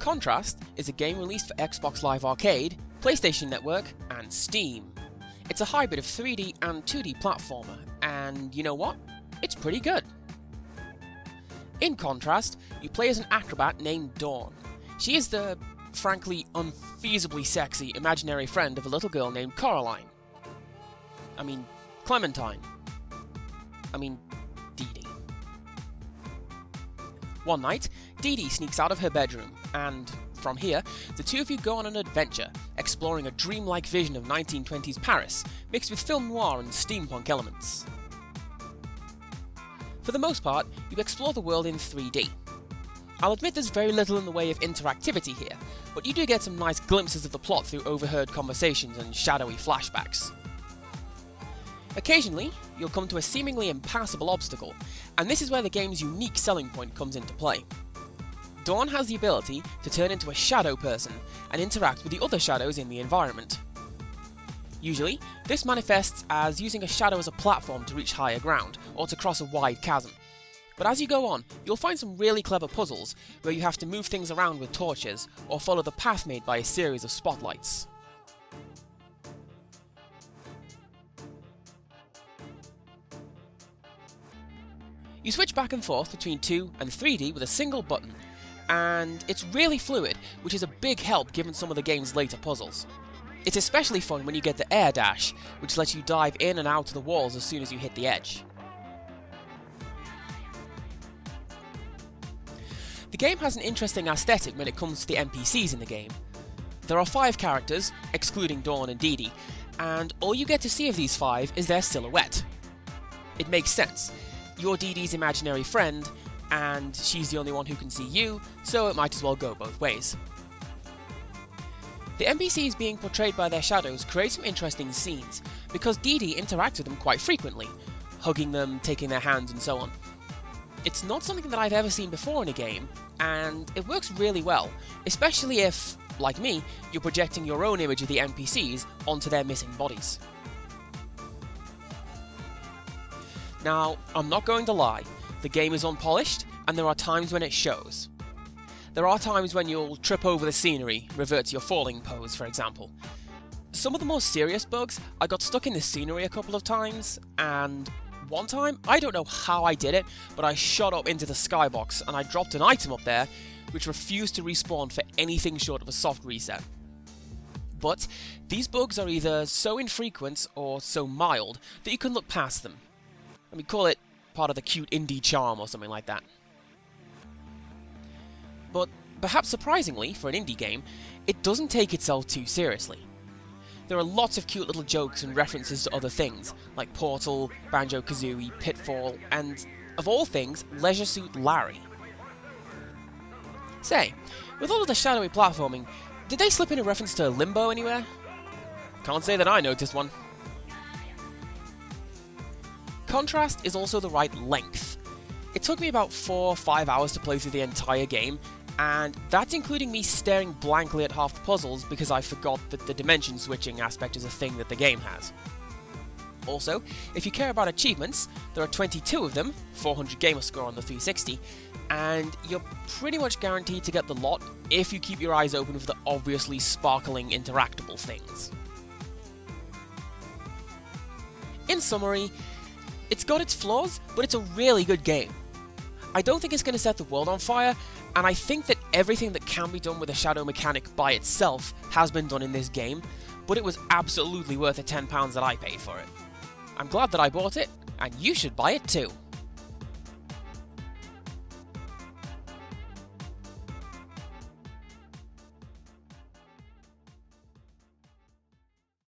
Contrast is a game released for Xbox Live Arcade, PlayStation Network, and Steam. It's a hybrid of 3D and 2D platformer, and you know what? It's pretty good. In Contrast, you play as an acrobat named Dawn. She is the, frankly, unfeasibly sexy imaginary friend of a little girl named Clementine. Dee Dee. One night, Dee Dee sneaks out of her bedroom, and from here, the two of you go on an adventure, exploring a dreamlike vision of 1920s Paris, mixed with film noir and steampunk elements. For the most part, you explore the world in 3D. I'll admit there's very little in the way of interactivity here, but you do get some nice glimpses of the plot through overheard conversations and shadowy flashbacks. Occasionally, you'll come to a seemingly impassable obstacle, and this is where the game's unique selling point comes into play. Dawn has the ability to turn into a shadow person and interact with the other shadows in the environment. Usually, this manifests as using a shadow as a platform to reach higher ground, or to cross a wide chasm. But as you go on, you'll find some really clever puzzles where you have to move things around with torches, or follow the path made by a series of spotlights. You switch back and forth between 2 and 3D with a single button, and it's really fluid, which is a big help given some of the game's later puzzles. It's especially fun when you get the air dash, which lets you dive in and out of the walls as soon as you hit the edge. The game has an interesting aesthetic when it comes to the NPCs in the game. There are 5 characters, excluding Dawn and Dee Dee, and all you get to see of these 5 is their silhouette. It makes sense. You're Dee Dee's imaginary friend, and she's the only one who can see you, so it might as well go both ways. The NPCs being portrayed by their shadows create some interesting scenes, because Dee Dee interacts with them quite frequently, hugging them, taking their hands, and so on. It's not something that I've ever seen before in a game, and it works really well, especially if, like me, you're projecting your own image of the NPCs onto their missing bodies. Now, I'm not going to lie, the game is unpolished, and there are times when it shows. There are times when you'll trip over the scenery, revert to your falling pose, for example. Some of the more serious bugs, I got stuck in the scenery a couple of times, and one time, I don't know how I did it, but I shot up into the skybox and I dropped an item up there, which refused to respawn for anything short of a soft reset. But these bugs are either so infrequent or so mild that you can look past them. Call it part of the cute indie charm or something like that. But perhaps surprisingly, for an indie game, it doesn't take itself too seriously. There are lots of cute little jokes and references to other things, like Portal, Banjo-Kazooie, Pitfall, and, of all things, Leisure Suit Larry. Say, with all of the shadowy platforming, did they slip in a reference to Limbo anywhere? Can't say that I noticed one. Contrast is also the right length. It took me about 4 or 5 hours to play through the entire game, and that's including me staring blankly at half the puzzles because I forgot that the dimension switching aspect is a thing that the game has. Also, if you care about achievements, there are 22 of them, 400 gamer score on the 360, and you're pretty much guaranteed to get the lot if you keep your eyes open for the obviously sparkling interactable things. In summary, it's got its flaws, but it's a really good game. I don't think it's going to set the world on fire, and I think that everything that can be done with a shadow mechanic by itself has been done in this game, but it was absolutely worth the £10 that I paid for it. I'm glad that I bought it, and you should buy it too.